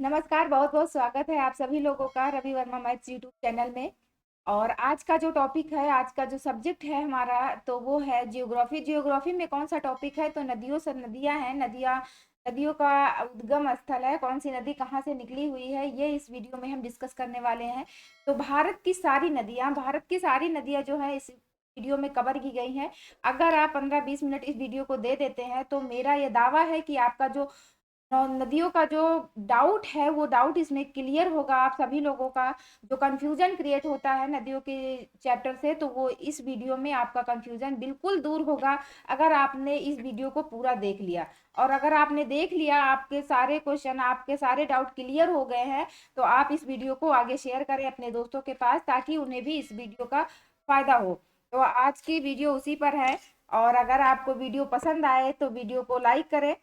नमस्कार, बहुत-बहुत स्वागत है आप सभी लोगों का Ravi Verma maths YouTube channel में। और आज का जो टॉपिक है, आज का जो सब्जेक्ट है हमारा, तो वो है जियोग्राफी। जियोग्राफी में कौन-सा टॉपिक है? तो नदियों से नदियाँ हैं, नदियों का उद्गम स्थल है, कौन सी नदी कहाँ से निकली हुई है, ये इस वीडियो में हम डिस्कस करने वाले हैं। तो भारत की सारी नदियाँ जो है इस वीडियो में कवर की गई हैं। अगर आप 15-20 मिनट इस वीडियो को दे देते हैं, तो मेरा ये दावा है कि आपका जो नदियों का जो डाउट है वो डाउट इसमें क्लियर होगा। आप सभी लोगों का जो कंफ्यूजन क्रिएट होता है नदियों के चैप्टर से, तो वो इस वीडियो में आपका कंफ्यूजन बिल्कुल दूर होगा अगर आपने इस वीडियो को पूरा देख लिया। और अगर आपने देख लिया, आपके सारे क्वेश्चन, आपके सारे डाउट क्लियर हो गए हैं, तो आप इस वीडियो को आगे शेयर करें अपने दोस्तों के पास, ताकि उन्हें भी इस वीडियो का फायदा हो। तो आज की वीडियो उसी पर है। और अगर आपको वीडियो पसंद आए तो वीडियो को लाइक करें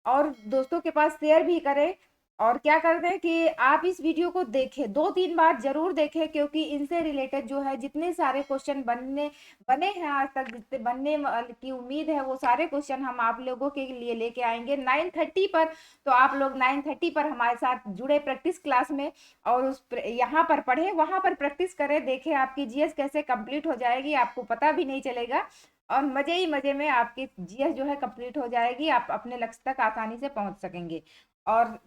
और दोस्तों के पास शेयर भी करें। और क्या करते हैं कि आप इस वीडियो को देखें, 2-3 बार जरूर देखें, क्योंकि इनसे रिलेटेड जो है जितने सारे क्वेश्चन बनने बने हैं आज तक, जितने बनने की उम्मीद है, वो सारे क्वेश्चन हम आप लोगों के लिए लेके आएंगे 9:30 पर। तो आप लोग 9:30 पर हमारे साथ जुड़े प्रैक्टिस क्लास में, और यहाँ पर पढ़े, वहां पर प्रैक्टिस करें, देखें आपकी जीएस कैसे कंप्लीट हो जाएगी, आपको पता भी नहीं चलेगा। और मजे ही मजे में आपकी जीएस जो है कंप्लीट हो जाएगी, आप अपने लक्ष्य तक आसानी से पहुंच सकेंगे। और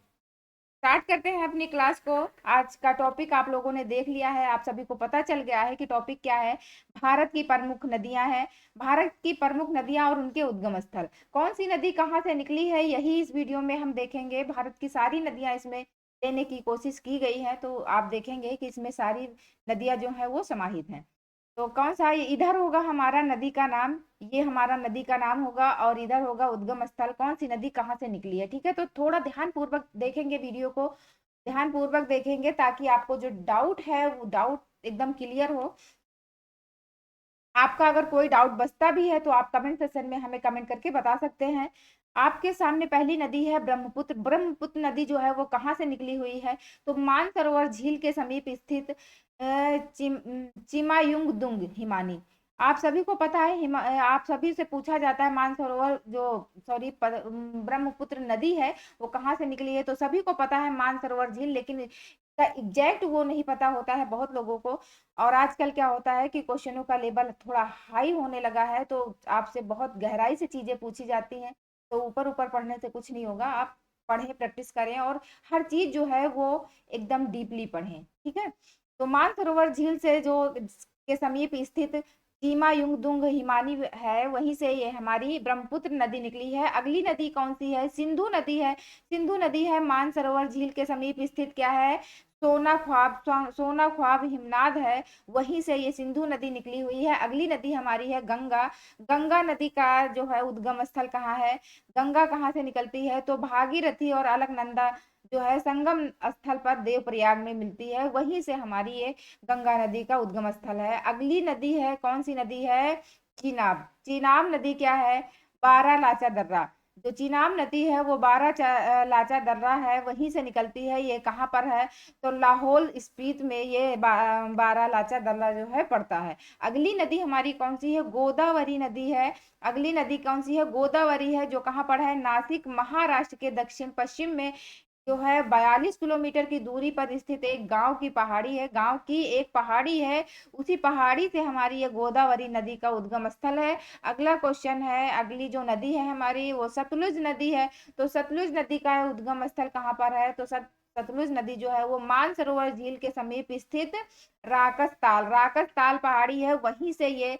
स्टार्ट करते हैं अपनी क्लास को। आज का टॉपिक आप लोगों ने देख लिया है, आप सभी को पता चल गया है कि टॉपिक क्या है। भारत की प्रमुख नदियां हैं। भारत की प्रमुख नदियां और उनके उद्गम स्थल, कौन सी नदी कहाँ से निकली है, यही इस वीडियो में हम देखेंगे। भारत की सारी नदियां इसमें लेने की कोशिश की गई है, तो आप देखेंगे कि इसमें सारी नदियां जो है वो समाहित हैं। तो कौन सा, ये इधर होगा हमारा नदी का नाम, ये हमारा नदी का नाम होगा, और इधर होगा उद्गम स्थल, कौन सी नदी कहाँ से निकली है। ठीक है, तो थोड़ा ध्यान पूर्वक देखेंगे वीडियो को, ध्यान पूर्वक देखेंगे, ताकि आपको जो डाउट है वो डाउट एकदम क्लियर हो। आपका अगर कोई डाउट बचता भी है तो आप कमेंट सेक्शन में हमें कमेंट करके बता सकते हैं। आपके सामने पहली नदी है ब्रह्मपुत्र। ब्रह्मपुत्र नदी जो है वो कहाँ से निकली हुई है? तो मानसरोवर झील के समीप स्थित चिमायुंगदुंग हिमानी। आप सभी को पता है, आप सभी से पूछा जाता है मानसरोवर जो, सॉरी, ब्रह्मपुत्र नदी है वो कहाँ से निकली है, तो सभी को पता है मानसरोवर झील, लेकिन इसका एग्जैक्ट वो नहीं पता होता है बहुत लोगों को। और आजकल क्या होता है कि क्वेश्चनों का लेवल थोड़ा हाई होने लगा है, तो आपसे बहुत गहराई से चीजें पूछी जाती हैं। तो ऊपर ऊपर पढ़ने से कुछ नहीं होगा, आप पढ़ें, प्रैक्टिस करें, और हर चीज जो है वो एकदम डीपली पढ़ें। ठीक है, तो मानसरोवर झील से जो के समीप स्थित चीमा युंगदुंग हिमानी है, वहीं से ये हमारी ब्रह्मपुत्र नदी निकली है। अगली नदी कौन सी है? सिंधु नदी है। सिंधु नदी है मानसरोवर झील के समीप स्थित, क्या है? सोना ख्वाब हिमनाद है, वहीं से ये सिंधु नदी निकली हुई है। अगली नदी हमारी है गंगा। गंगा नदी का जो है उद्गम स्थल कहाँ है? गंगा कहाँ से निकलती है? तो भागीरथी और अलकनंदा जो है संगम स्थल पर देवप्रयाग में मिलती है, वहीं से हमारी ये गंगा नदी का उद्गम स्थल है। अगली नदी है, कौन सी नदी है? चीनाब। चीनाब नदी क्या है? बारह लाचा दर्रा। जो चीनाब नदी है वो लाचा दर्रा है, वहीं से निकलती है। ये कहाँ पर है? तो लाहौल स्पीति में ये बारह लाचा दर्रा जो है पड़ता है। अगली नदी हमारी कौन सी है? गोदावरी नदी है। अगली नदी कौन सी है? गोदावरी है, जो कहाँ पर है? नासिक महाराष्ट्र के दक्षिण पश्चिम में जो है 42 किलोमीटर की दूरी पर स्थित एक गांव की पहाड़ी है, गांव की एक पहाड़ी है, उसी पहाड़ी से हमारी ये गोदावरी नदी का उद्गम स्थल है। अगला क्वेश्चन है, अगली जो नदी है हमारी वो सतलुज नदी है। तो सतलुज नदी का उद्गम स्थल कहाँ पर है? तो सतलुज नदी जो है वो मानसरोवर झील के समीप स्थित राकस ताल पहाड़ी है, वहीं से ये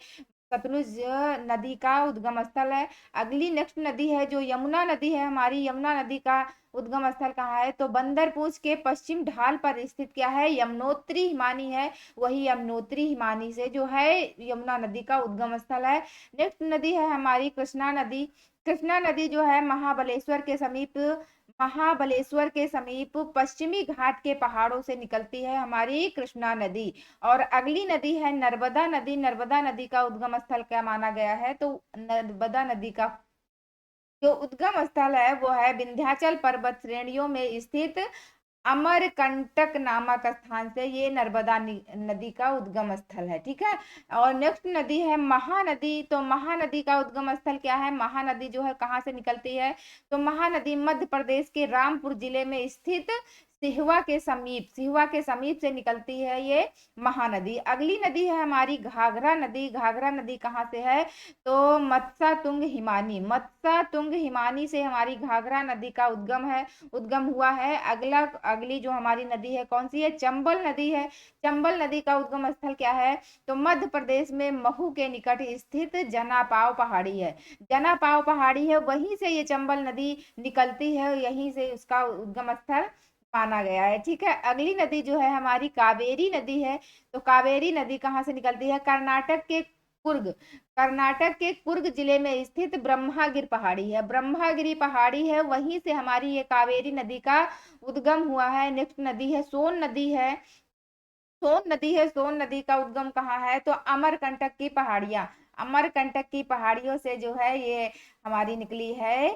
सतलुज नदी का उद्गम स्थल है। अगली नेक्स्ट नदी है जो यमुना नदी है हमारी, यमुना नदी का उद्गम स्थल कहाँ है? तो बंदरपूछ के पश्चिम ढाल पर स्थित, क्या है? यमुनोत्री हिमानी है, वही यमुनोत्री हिमानी से जो है यमुना नदी का उद्गम स्थल है। नेक्स्ट नदी है हमारी कृष्णा नदी। कृष्णा नदी जो है महाबलेश्वर के समीप पश्चिमी घाट के पहाड़ों से निकलती है हमारी कृष्णा नदी। और अगली नदी है नर्मदा नदी। नर्मदा नदी का उद्गम स्थल क्या माना गया है? तो नर्मदा नदी का जो उद्गम स्थल है वो है विंध्याचल पर्वत श्रेणियों में स्थित अमरकंटक नामक स्थान से ये नर्मदा नदी का उद्गम स्थल है। ठीक है, और नेक्स्ट नदी है महानदी। तो महानदी का उद्गम स्थल क्या है? महानदी जो है कहाँ से निकलती है? तो महानदी मध्य प्रदेश के रामपुर जिले में स्थित सिहवा के समीप से निकलती है ये महानदी। अगली नदी है हमारी घाघरा नदी। घाघरा नदी कहाँ से है? तो मत्सातुंग हिमानी, मत्सातुंग हिमानी से हमारी घाघरा नदी का उद्गम हुआ है। अगली जो हमारी नदी है कौन सी है? चंबल नदी है। चंबल नदी का उद्गम स्थल क्या है? तो मध्य प्रदेश में महू के निकट स्थित जनापाव पहाड़ी है। जनापाव पहाड़ी है, वहीं से ये चंबल नदी निकलती है, यहीं से उसका उद्गम स्थल माना गया है। ठीक है, अगली नदी जो है हमारी कावेरी नदी है। तो कावेरी नदी कहाँ से निकलती है? कर्नाटक के कुर्ग जिले में स्थित ब्रह्मागिर पहाड़ी है। ब्रह्मागिरी पहाड़ी है, वहीं से हमारी ये कावेरी नदी का उद्गम हुआ है। नेक्स्ट नदी है सोन नदी है। सोन नदी का उद्गम कहाँ है? तो अमरकंटक की पहाड़ियां, अमरकंटक की पहाड़ियों से जो है ये हमारी निकली है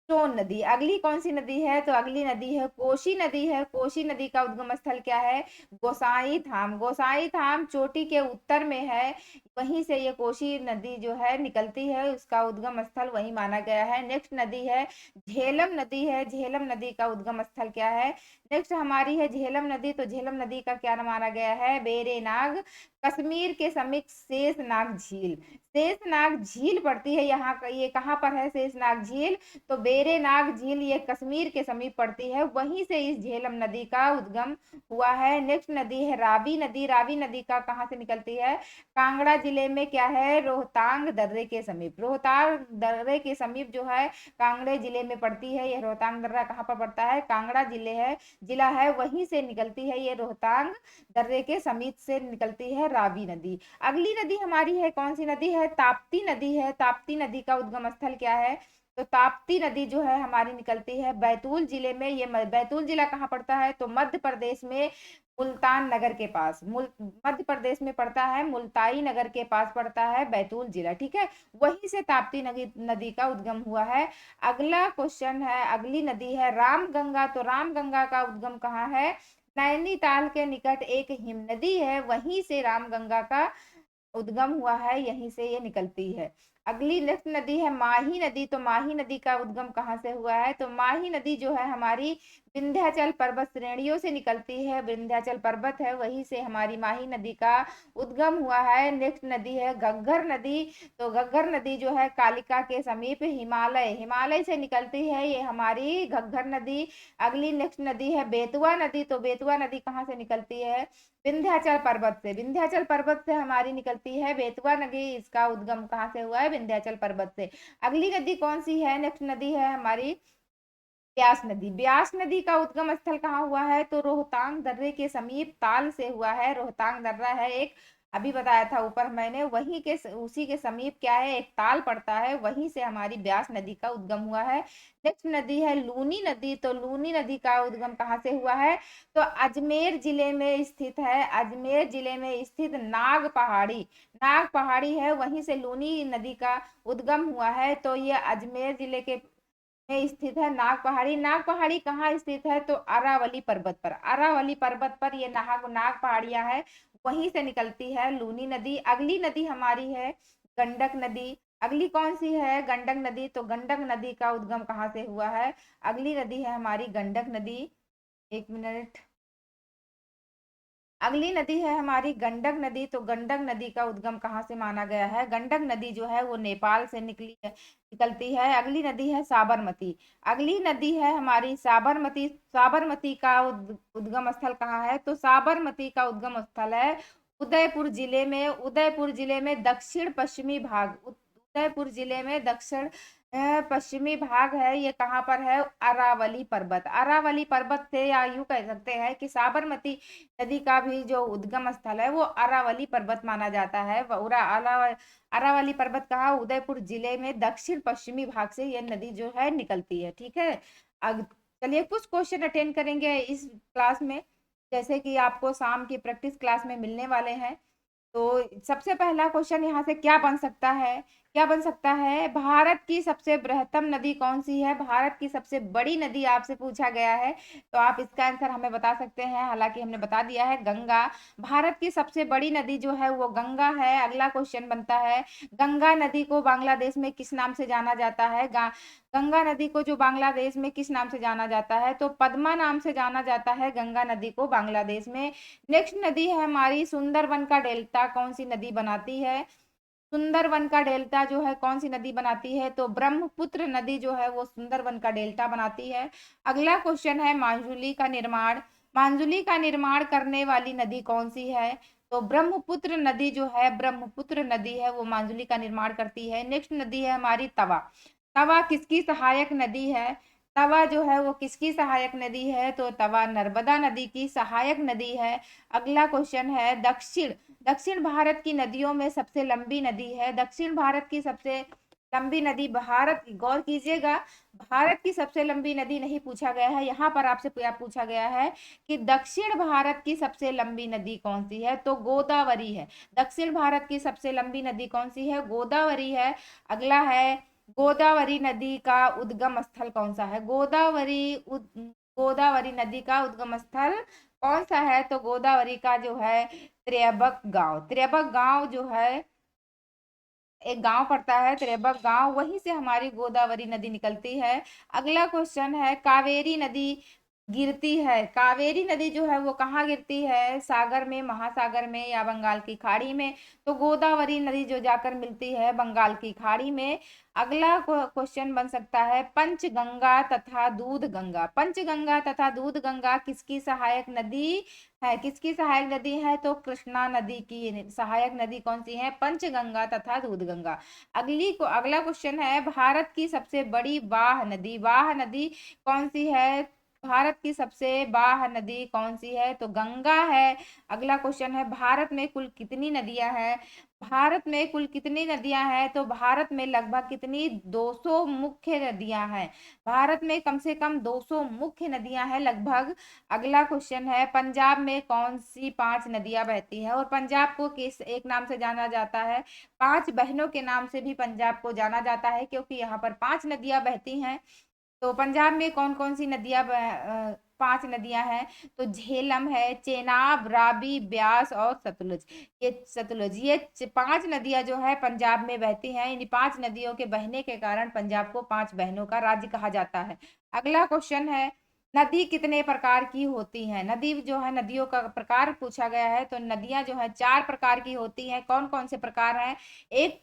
सोन नदी। अगली कौन सी नदी है? तो अगली नदी है कोसी नदी है। कोसी नदी का उद्गम स्थल क्या है? गोसाई धाम। गोसाई धाम चोटी के उत्तर में है, वहीं से ये कोसी नदी जो है निकलती है, उसका उद्गम स्थल वही माना गया है। नेक्स्ट नदी है झेलम नदी है। झेलम नदी का उद्गम स्थल क्या है? नेक्स्ट हमारी है झेलम नदी। तो झेलम नदी का क्या माना गया है? बेरेनाग। कश्मीर के समीप शेषनाग झील, शेषनाग झील पड़ती है यहाँ ये कहाँ पर है शेषनाग झील? तो बेरेनाग झील ये कश्मीर के समीप पड़ती है, वहीं से इस झेलम नदी का उद्गम हुआ है। नेक्स्ट नदी है रावी नदी। रावी नदी का कहाँ से निकलती है? कांगड़ा जिले में क्या है? रोहतांग दर्रे के समीप। रोहतांग दर्रे के समीप जो है कांगड़े जिले में पड़ती है। यह रोहतांग दर्रा कहाँ पर पड़ता है? कांगड़ा जिला है, वहीं से निकलती है ये रोहतांग दर्रे के समीप से निकलती है रावी नदी। अगली नदी हमारी है कौन सी नदी है? ताप्ती नदी है। ताप्ती नदी का उद्गम स्थल क्या है? तो ताप्ती नदी जो है हमारी निकलती है बैतूल जिले में। ये बैतूल जिला कहाँ पड़ता है? तो मध्य प्रदेश में मुल्तान नगर के पास, मध्य प्रदेश में पड़ता है, मुल्ताई नगर के पास पड़ता है बैतूल जिला। ठीक है, वहीं से ताप्ती नदी का उद्गम हुआ है। अगला क्वेश्चन है, अगली नदी है रामगंगा। तो रामगंगा का उद्गम कहाँ है? नैनीताल के निकट एक हिम नदी है, वहीं से रामगंगा का उद्गम हुआ है, यहीं से ये निकलती है। अगली नेक्स्ट नदी है माही नदी। तो माही नदी का उद्गम कहाँ से हुआ है? तो माही नदी जो है हमारी विंध्याचल पर्वत श्रेणियों से निकलती है। विंध्याचल पर्वत है, वहीं से हमारी माही नदी का उद्गम हुआ है। नेक्स्ट नदी है घग्गर नदी। तो घग्गर नदी जो है कालिका के समीप हिमालय से निकलती है, ये हमारी घग्गर नदी। अगली नेक्स्ट नदी है बेतवा नदी। तो बेतवा नदी कहाँ से निकलती है? विंध्याचल पर्वत से हमारी निकलती है बेतवा नदी। इसका उद्गम कहाँ से हुआ है? विंध्याचल पर्वत से। अगली नदी कौन सी है? नेक्स्ट नदी है हमारी ब्यास नदी। ब्यास नदी का उद्गम स्थल कहाँ हुआ है? तो रोहतांग दर्रे के समीप ताल से हुआ है। रोहतांग दर्रा है एक, अभी बताया था ऊपर मैंने, उसी के समीप क्या है? एक ताल पड़ता है, वहीं से हमारी ब्यास नदी का उद्गम हुआ है। नेक्स्ट नदी है लूनी नदी। तो लूनी नदी का उद्गम कहाँ से हुआ है? तो अजमेर जिले में स्थित है। अजमेर जिले में स्थित नाग पहाड़ी है, वहीं से लूनी नदी का उद्गम हुआ है। तो ये अजमेर जिले के में स्थित है नाग पहाड़ी। नाग पहाड़ी कहाँ स्थित है? तो अरावली पर्वत पर। अरावली पर्वत पर ये नाग पहाड़ियां है, वहीं से निकलती है लूनी नदी। अगली नदी हमारी है गंडक नदी। अगली कौन सी है? गंडक नदी। तो गंडक नदी का उद्गम कहाँ से हुआ है? अगली नदी है हमारी गंडक नदी। एक मिनट, अगली नदी है हमारी गंडक नदी। तो गंडक नदी का उद्गम कहाँ से माना गया है? गंडक नदी जो है वो नेपाल से निकलती है। अगली नदी है साबरमती। अगली नदी है हमारी साबरमती। साबरमती का उद्गम स्थल कहाँ है? तो साबरमती का उद्गम स्थल है उदयपुर जिले में दक्षिण पश्चिमी भाग, उदयपुर जिले में दक्षिण पश्चिमी भाग है। ये कहाँ पर है? अरावली पर्वत। अरावली पर्वत से या यूं कह सकते हैं कि साबरमती नदी का भी जो उद्गम स्थल है वो अरावली पर्वत माना जाता है। अरावली पर्वत कहाँ? उदयपुर जिले में दक्षिण पश्चिमी भाग से ये नदी जो है निकलती है। ठीक है, अब चलिए कुछ क्वेश्चन अटेंड करेंगे इस क्लास में, जैसे कि आपको शाम की प्रैक्टिस क्लास में मिलने वाले हैं। तो सबसे पहला क्वेश्चन यहाँ से क्या बन सकता है क्या बन सकता है? भारत की सबसे बृहत्तम नदी कौन सी है? भारत की सबसे बड़ी नदी आपसे पूछा गया है, तो आप इसका आंसर हमें बता सकते हैं। हालांकि हमने बता दिया है, गंगा। भारत की सबसे बड़ी नदी जो है वो गंगा है। अगला क्वेश्चन बनता है, गंगा नदी को बांग्लादेश में किस नाम से जाना जाता है? गंगा नदी को जो बांग्लादेश में किस नाम से जाना जाता है? तो पद्मा नाम से जाना जाता है गंगा नदी को बांग्लादेश में। नेक्स्ट नदी है हमारी सुंदरबन का डेल्टा, कौन सी नदी बनाती है? सुंदरबन का डेल्टा जो है कौन सी नदी बनाती है? तो ब्रह्मपुत्र नदी जो है वो सुंदरबन का डेल्टा बनाती है। अगला क्वेश्चन है मांजुली का निर्माण, मांजुली का निर्माण करने वाली नदी कौन सी है? तो ब्रह्मपुत्र नदी जो है, ब्रह्मपुत्र नदी है वो मांजुली का निर्माण करती है। नेक्स्ट नदी है हमारी तवा, तवा किसकी सहायक नदी है? तवा जो है वो किसकी सहायक नदी है? तो तवा नर्मदा नदी की सहायक नदी है। अगला क्वेश्चन है दक्षिण, दक्षिण भारत की नदियों में सबसे लंबी नदी है, दक्षिण भारत की सबसे लंबी नदी, भारत, गौर कीजिएगा, भारत की सबसे लंबी नदी नहीं पूछा गया है, यहाँ पर आपसे पूछा गया है कि दक्षिण भारत की सबसे लंबी नदी कौन सी है? तो गोदावरी है। दक्षिण भारत की सबसे लंबी नदी कौन सी है? गोदावरी है। अगला है, गोदावरी नदी का उद्गम स्थल कौन सा है? गोदावरी नदी का उद्गम स्थल कौन सा है? तो गोदावरी का जो है त्रियबक गांव, त्रियबक गांव जो है एक गांव पड़ता है त्रियबक गांव, वहीं से हमारी गोदावरी नदी निकलती है। अगला क्वेश्चन है, कावेरी नदी गिरती है, कावेरी नदी जो है वो कहाँ गिरती है? सागर में, महासागर में या बंगाल की खाड़ी में? तो गोदावरी नदी जो जाकर मिलती है बंगाल की खाड़ी में। अगला क्वेश्चन बन सकता है, पंचगंगा तथा दूध गंगा, पंचगंगा तथा दूध गंगा किसकी सहायक नदी है? किसकी सहायक नदी है? तो कृष्णा नदी की सहायक नदी कौन सी है? पंचगंगा तथा दूधगंगा। अगला क्वेश्चन है, भारत की सबसे बड़ी वाह नदी, वाह नदी कौन सी है? भारत की सबसे वाह नदी कौन सी है? तो गंगा है। अगला क्वेश्चन है, भारत में कुल कितनी नदियां हैं? भारत में कुल कितनी नदियां हैं? तो भारत में लगभग कितनी, 200 मुख्य नदियां हैं। भारत में कम से कम 200 मुख्य नदियां हैं लगभग। अगला क्वेश्चन है, पंजाब में कौन सी 5 नदियां बहती हैं? और पंजाब को किस एक नाम से जाना जाता है? 5 बहनों के नाम से भी पंजाब को जाना जाता है, क्योंकि यहाँ पर 5 नदियां बहती हैं। तो पंजाब में कौन कौन सी नदियां 5 नदियां हैं? तो झेलम है, चेनाब, रावी, ब्यास और सतलुज। ये 5 नदियां जो है पंजाब में बहती हैं। इन 5 नदियों के बहने के कारण पंजाब को 5 बहनों का राज्य कहा जाता है। अगला क्वेश्चन है, नदी कितने प्रकार की होती हैं? नदी जो है, नदियों का प्रकार पूछा गया है, तो नदियां जो है 4 प्रकार की होती हैं। कौन कौन से प्रकार हैं?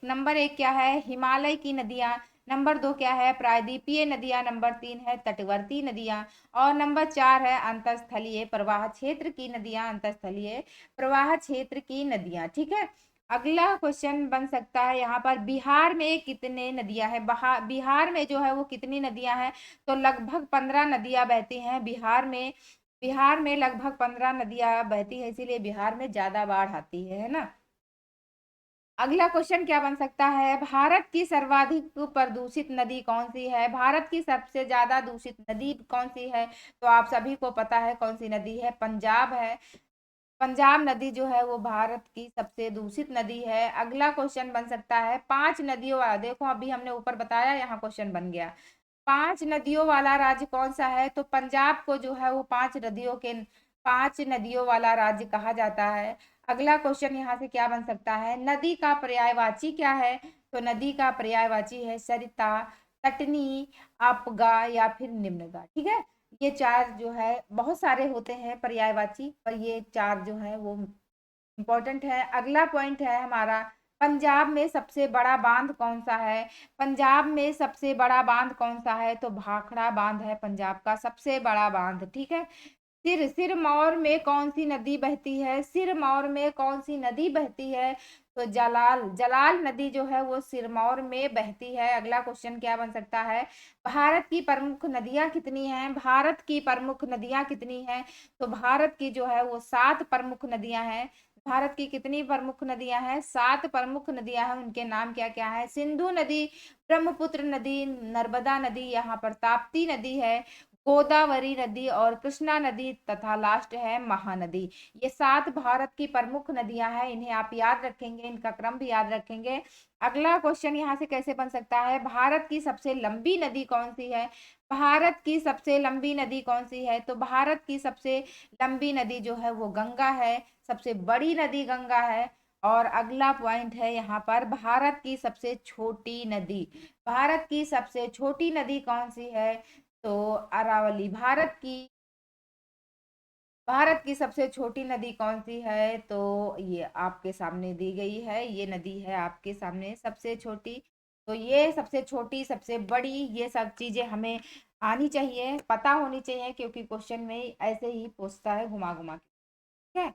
नंबर 1 क्या है? हिमालय की नदियां। नंबर 2 क्या है? प्रायद्वीपीय नदियां। नंबर 3 है तटवर्ती नदियां। और नंबर 4 है अंतरस्थलीय प्रवाह क्षेत्र की नदियां, अंतरस्थलीय प्रवाह क्षेत्र की नदियां। ठीक है। अगला क्वेश्चन बन सकता है यहाँ पर, बिहार में कितने नदियां हैं? बिहार में जो है वो कितनी नदियां हैं? तो लगभग 15 नदियां बहती हैं बिहार में। बिहार में लगभग 15 नदियां बहती है, इसीलिए बिहार में ज्यादा बाढ़ आती है ना। अगला क्वेश्चन क्या बन सकता है, भारत की सर्वाधिक प्रदूषित नदी कौन सी है? भारत की सबसे ज्यादा दूषित नदी कौन सी है? तो आप सभी को पता है कौन सी नदी है, पंजाब है। पंजाब नदी जो है वो भारत की सबसे दूषित नदी है। अगला क्वेश्चन बन सकता है, 5 नदियों वाला, देखो अभी हमने ऊपर बताया, यहाँ क्वेश्चन बन गया, 5 नदियों वाला राज्य कौन सा है? तो पंजाब को जो है वो 5 नदियों वाला राज्य कहा जाता है। अगला क्वेश्चन यहाँ से क्या बन सकता है, नदी का पर्यायवाची क्या है? तो नदी का पर्यायवाची है सरिता, तटनी, अपगा या फिर निम्नगा। ठीक है। ये 4 जो है, बहुत सारे होते हैं पर्यायवाची, पर ये 4 जो है वो इम्पोर्टेंट है। अगला पॉइंट है हमारा, पंजाब में सबसे बड़ा बांध कौन सा है? पंजाब में सबसे बड़ा बांध कौन सा है? तो भाखड़ा बांध है पंजाब का सबसे बड़ा बांध। ठीक है। सिरमौर में कौन सी नदी बहती है? सिरमौर में कौन सी नदी बहती है? तो जलाल नदी जो है वो सिरमौर में बहती है। अगला क्वेश्चन क्या बन सकता है, भारत की प्रमुख नदियां कितनी हैं? भारत की प्रमुख नदियां कितनी हैं? तो भारत की जो है वो 7 प्रमुख नदियां हैं। भारत की कितनी प्रमुख नदियां हैं? 7 प्रमुख नदियां हैं। उनके नाम क्या क्या है? सिंधु नदी, ब्रह्मपुत्र नदी, नर्मदा नदी, यहाँ पर ताप्ती नदी है, गोदावरी नदी और कृष्णा नदी तथा लास्ट है महानदी। ये 7 भारत की प्रमुख नदियां हैं, इन्हें आप याद रखेंगे, इनका क्रम भी याद रखेंगे। अगला क्वेश्चन यहाँ से कैसे बन सकता है, भारत की सबसे लंबी नदी कौन सी है? भारत की सबसे लंबी नदी कौन सी है? तो भारत की सबसे लंबी नदी जो है वो गंगा है, सबसे बड़ी नदी गंगा है। और अगला पॉइंट है यहाँ पर, भारत की सबसे छोटी नदी। भारत की सबसे छोटी नदी कौन सी है? तो अरावली। भारत की सबसे छोटी नदी कौन सी है? तो ये आपके सामने दी गई है, ये नदी है आपके सामने सबसे छोटी। तो ये सबसे छोटी, सबसे बड़ी, ये सब चीजें हमें आनी चाहिए, पता होनी चाहिए, क्योंकि क्वेश्चन में ऐसे ही पूछता है घुमा घुमा के। ठीक है,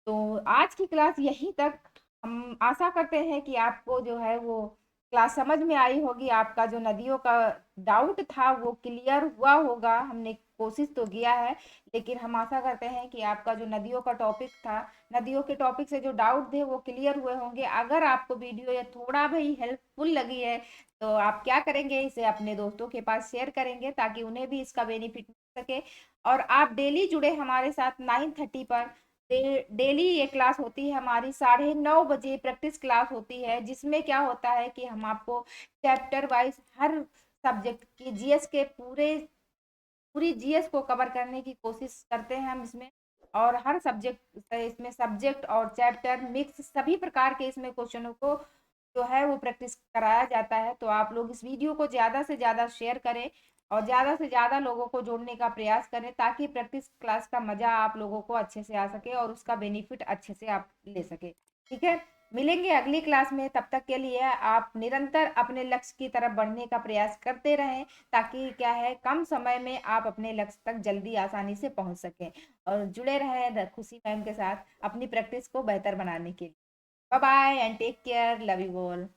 तो आज की क्लास यहीं तक। हम आशा करते हैं कि आपको जो है वो क्लास समझ में आई होगी, आपका जो नदियों का डाउट था वो क्लियर हुआ होगा। हमने कोशिश तो किया है, लेकिन हम आशा करते हैं कि आपका जो नदियों का टॉपिक था, नदियों के टॉपिक से जो डाउट थे वो क्लियर हुए होंगे। अगर आपको वीडियो या थोड़ा भी हेल्पफुल लगी है तो आप क्या करेंगे, इसे अपने दोस्तों के पास शेयर करेंगे ताकि उन्हें भी इसका बेनिफिट मिल सके। और आप डेली जुड़े हमारे साथ 9:30 पर। डेली ये क्लास होती है हमारी, 9:30 बजे प्रैक्टिस क्लास होती है, जिसमें क्या होता है कि हम आपको चैप्टर वाइज हर सब्जेक्ट की जीएस के पूरी जीएस को कवर करने की कोशिश करते हैं हम इसमें। और हर सब्जेक्ट इसमें, सब्जेक्ट और चैप्टर मिक्स सभी प्रकार के इसमें क्वेश्चनों को जो है वो प्रैक्टिस कराया जाता है। तो आप लोग इस वीडियो को ज़्यादा से ज़्यादा शेयर करें और ज़्यादा से ज़्यादा लोगों को जोड़ने का प्रयास करें, ताकि प्रैक्टिस क्लास का मज़ा आप लोगों को अच्छे से आ सके और उसका बेनिफिट अच्छे से आप ले सके। ठीक है, मिलेंगे अगली क्लास में। तब तक के लिए आप निरंतर अपने लक्ष्य की तरफ बढ़ने का प्रयास करते रहें, ताकि क्या है, कम समय में आप अपने लक्ष्य तक जल्दी आसानी से पहुंच सकें। और जुड़े रहें खुशी मैम के साथ अपनी प्रैक्टिस को बेहतर बनाने के लिए। Bye bye and take care, love you all.